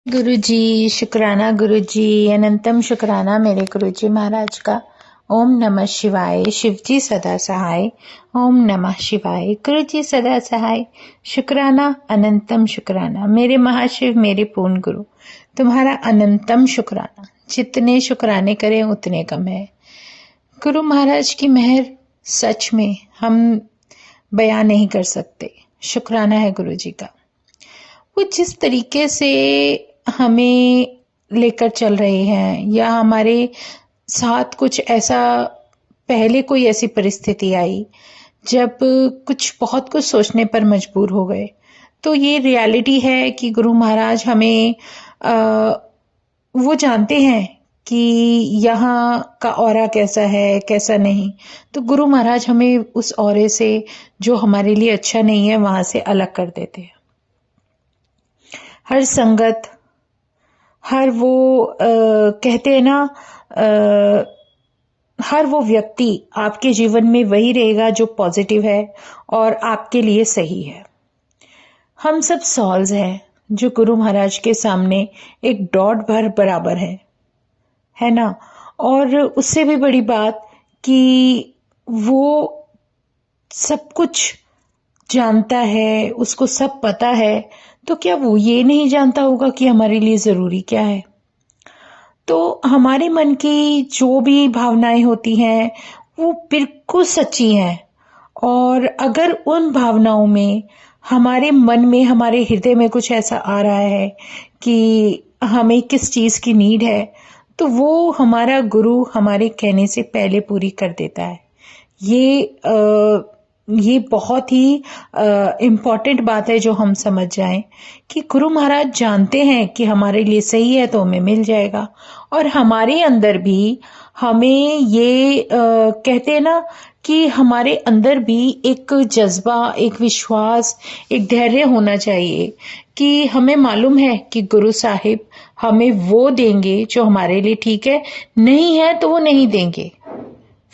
गुरुजी, शुक्राना गुरुजी, अनंतम शुक्राना मेरे गुरुजी महाराज का। ओम नमः शिवाय। शिवजी सदा सहाय। ओम नमः शिवाय। गुरुजी सदा सहाय। शुक्राना, अनंतम शुक्राना मेरे महाशिव, मेरे पूर्ण गुरु, तुम्हारा अनंतम शुक्राना। जितने शुक्राने करें उतने कम है। गुरु महाराज की मेहर सच में हम बयान नहीं कर सकते। शुक्राना है गुरुजी का। वो जिस तरीके से हमें लेकर चल रहे हैं, या हमारे साथ कुछ ऐसा पहले कोई ऐसी परिस्थिति आई जब बहुत कुछ सोचने पर मजबूर हो गए, तो ये रियलिटी है कि गुरु महाराज हमें वो जानते हैं कि यहाँ का ऑरा कैसा है कैसा नहीं। तो गुरु महाराज हमें उस ऑरे से जो हमारे लिए अच्छा नहीं है वहां से अलग कर देते हैं। हर संगत, हर वो कहते हैं ना, हर वो व्यक्ति आपके जीवन में वही रहेगा जो पॉजिटिव है और आपके लिए सही है। हम सब सॉल्स हैं जो गुरु महाराज के सामने एक डॉट भर बराबर है ना। और उससे भी बड़ी बात कि वो सब कुछ जानता है, उसको सब पता है, तो क्या वो ये नहीं जानता होगा कि हमारे लिए जरूरी क्या है। तो हमारे मन की जो भी भावनाएं होती हैं वो बिल्कुल सच्ची हैं, और अगर उन भावनाओं में हमारे मन में, हमारे हृदय में कुछ ऐसा आ रहा है कि हमें किस चीज की नीड है, तो वो हमारा गुरु हमारे कहने से पहले पूरी कर देता है। ये बहुत ही इम्पॉर्टेंट बात है जो हम समझ जाएं कि गुरु महाराज जानते हैं कि हमारे लिए सही है तो हमें मिल जाएगा। और हमारे अंदर भी हमें ये कहते हैं ना कि हमारे अंदर भी एक जज्बा, एक विश्वास, एक धैर्य होना चाहिए कि हमें मालूम है कि गुरु साहिब हमें वो देंगे जो हमारे लिए ठीक है, नहीं है तो वो नहीं देंगे।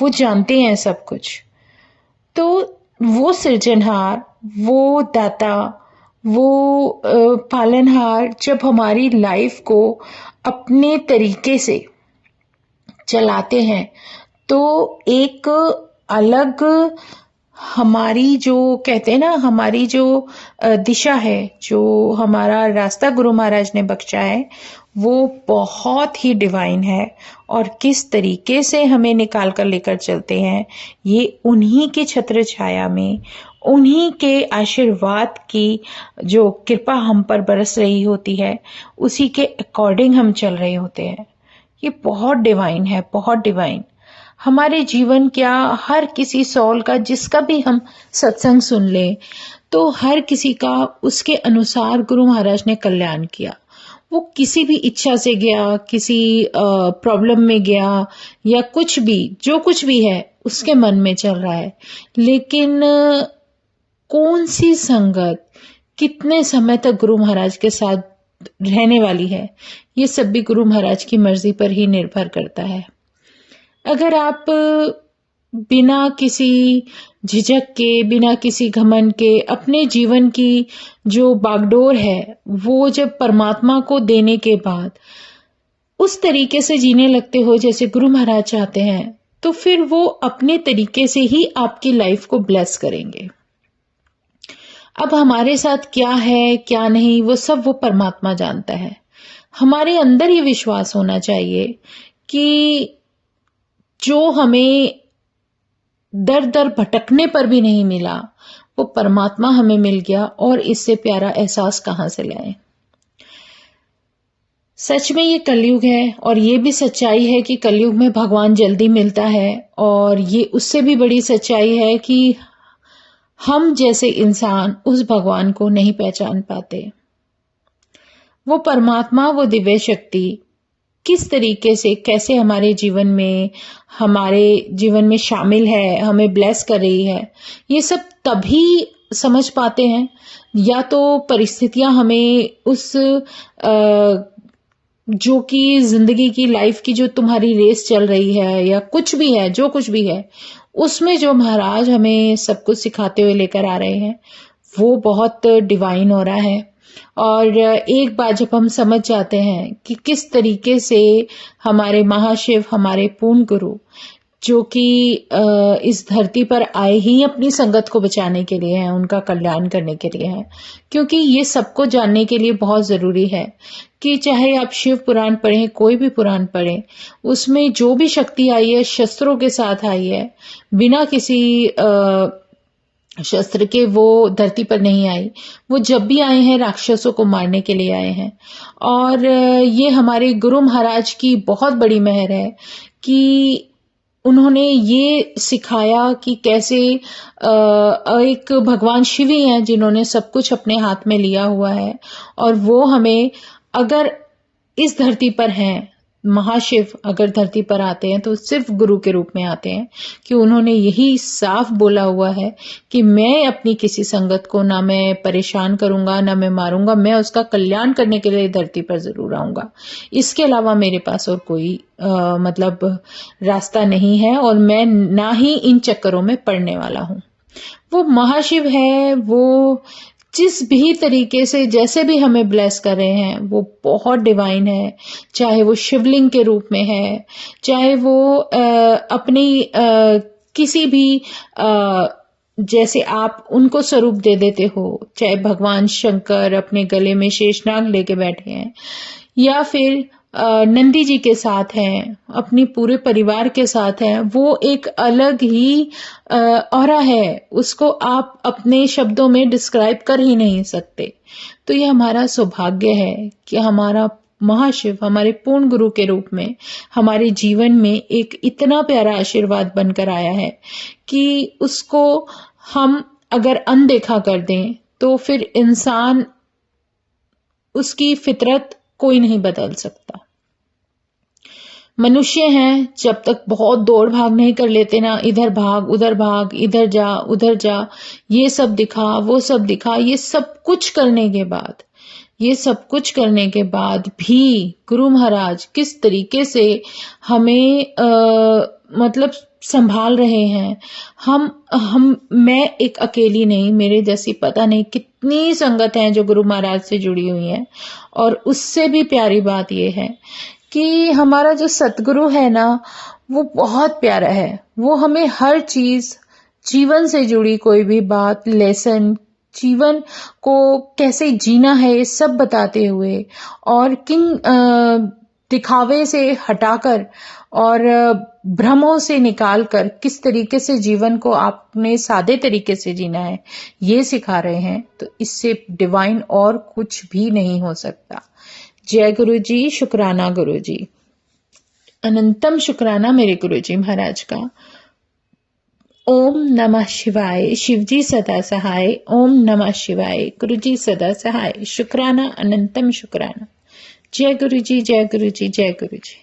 वो जानते हैं सब कुछ। तो वो सृजनहार, वो दाता, वो पालनहार जब हमारी लाइफ को अपने तरीके से चलाते हैं तो एक अलग हमारी जो कहते हैं ना, हमारी जो दिशा है, जो हमारा रास्ता गुरु महाराज ने बख्शा है, वो बहुत ही डिवाइन है। और किस तरीके से हमें निकाल कर लेकर चलते हैं, ये उन्हीं के छत्र छाया में, उन्हीं के आशीर्वाद की जो कृपा हम पर बरस रही होती है, उसी के अकॉर्डिंग हम चल रहे होते हैं। ये बहुत डिवाइन है, बहुत डिवाइन। हमारे जीवन क्या, हर किसी सॉल का, जिसका भी हम सत्संग सुन ले, तो हर किसी का उसके अनुसार गुरु महाराज ने कल्याण किया। वो किसी भी इच्छा से गया, किसी प्रॉब्लम में गया, या कुछ भी, जो कुछ भी है उसके मन में चल रहा है, लेकिन कौन सी संगत कितने समय तक गुरु महाराज के साथ रहने वाली है, ये सब भी गुरु महाराज की मर्जी पर ही निर्भर करता है। अगर आप बिना किसी झिझक के, बिना किसी घमंड के अपने जीवन की जो बागडोर है वो जब परमात्मा को देने के बाद उस तरीके से जीने लगते हो जैसे गुरु महाराज चाहते हैं, तो फिर वो अपने तरीके से ही आपकी लाइफ को ब्लेस करेंगे। अब हमारे साथ क्या है क्या नहीं, वो सब वो परमात्मा जानता है। हमारे अंदर ये विश्वास होना चाहिए कि जो हमें दर दर भटकने पर भी नहीं मिला, वो परमात्मा हमें मिल गया, और इससे प्यारा एहसास कहां से लाए। सच में ये कलयुग है, और ये भी सच्चाई है कि कलयुग में भगवान जल्दी मिलता है, और ये उससे भी बड़ी सच्चाई है कि हम जैसे इंसान उस भगवान को नहीं पहचान पाते। वो परमात्मा, वो दिव्य शक्ति किस तरीके से, कैसे हमारे जीवन में शामिल है, हमें ब्लेस कर रही है, ये सब तभी समझ पाते हैं या तो परिस्थितियां हमें उस जो कि जिंदगी की, लाइफ की जो तुम्हारी रेस चल रही है, या कुछ भी है, जो कुछ भी है, उसमें जो महाराज हमें सब कुछ सिखाते हुए लेकर आ रहे हैं, वो बहुत डिवाइन हो रहा है। और एक बार जब हम समझ जाते हैं कि किस तरीके से हमारे महाशिव, हमारे पूर्ण गुरु, जो कि इस धरती पर आए ही अपनी संगत को बचाने के लिए हैं, उनका कल्याण करने के लिए हैं, क्योंकि ये सबको जानने के लिए बहुत ज़रूरी है कि चाहे आप शिव पुराण पढ़ें, कोई भी पुराण पढ़ें, उसमें जो भी शक्ति आई है शस्त्रों के साथ आई है, बिना किसी शस्त्र के वो धरती पर नहीं आई। वो जब भी आए हैं राक्षसों को मारने के लिए आए हैं। और ये हमारे गुरु महाराज की बहुत बड़ी मेहर है कि उन्होंने ये सिखाया कि कैसे एक भगवान शिव ही हैं जिन्होंने सब कुछ अपने हाथ में लिया हुआ है, और वो हमें, अगर इस धरती पर हैं, महाशिव अगर धरती पर आते हैं तो सिर्फ गुरु के रूप में आते हैं, कि उन्होंने यही साफ बोला हुआ है कि मैं अपनी किसी संगत को ना मैं परेशान करूंगा, ना मैं मारूंगा, मैं उसका कल्याण करने के लिए धरती पर जरूर आऊंगा। इसके अलावा मेरे पास और कोई मतलब रास्ता नहीं है, और मैं ना ही इन चक्करों में पड़ने वाला हूं। वो महाशिव है, वो जिस भी तरीके से जैसे भी हमें ब्लेस कर रहे हैं वो बहुत डिवाइन है। चाहे वो शिवलिंग के रूप में है, चाहे वो अपनी किसी भी जैसे आप उनको स्वरूप दे देते हो, चाहे भगवान शंकर अपने गले में शेषनाग लेके बैठे हैं, या फिर नंदी जी के साथ हैं, अपनी पूरे परिवार के साथ हैं, वो एक अलग ही ऑरा है, उसको आप अपने शब्दों में डिस्क्राइब कर ही नहीं सकते। तो ये हमारा सौभाग्य है कि हमारा महाशिव हमारे पूर्ण गुरु के रूप में हमारे जीवन में एक इतना प्यारा आशीर्वाद बनकर आया है कि उसको हम अगर अनदेखा कर दें तो फिर इंसान, उसकी फितरत कोई नहीं बदल सकता। मनुष्य हैं, जब तक बहुत दौड़ भाग नहीं कर लेते ना, इधर भाग उधर भाग, इधर जा उधर जा, ये सब दिखा वो सब दिखा, ये सब कुछ करने के बाद भी गुरु महाराज किस तरीके से हमें मतलब संभाल रहे हैं। मैं एक अकेली नहीं, मेरे जैसी पता नहीं कितनी संगत हैं जो गुरु महाराज से जुड़ी हुई हैं। और उससे भी प्यारी बात यह है कि हमारा जो सतगुरु है ना, वो बहुत प्यारा है। वो हमें हर चीज, जीवन से जुड़ी कोई भी बात, लेसन, जीवन को कैसे जीना है, ये सब बताते हुए, और किन दिखावे से हटाकर और भ्रमों से निकालकर किस तरीके से जीवन को आपने सादे तरीके से जीना है, ये सिखा रहे हैं। तो इससे डिवाइन और कुछ भी नहीं हो सकता। जय गुरु जी, शुक्राना गुरु जी, अनंतम शुक्राना मेरे गुरु जी महाराज का। ओम नमः शिवाय, शिव जी सदा सहाय। ओम नमः शिवाय, गुरु जी सदा सहाय। शुक्राना, अनंतम शुक्राना। जय गुरु जी, जय गुरु जी, जय गुरु जी।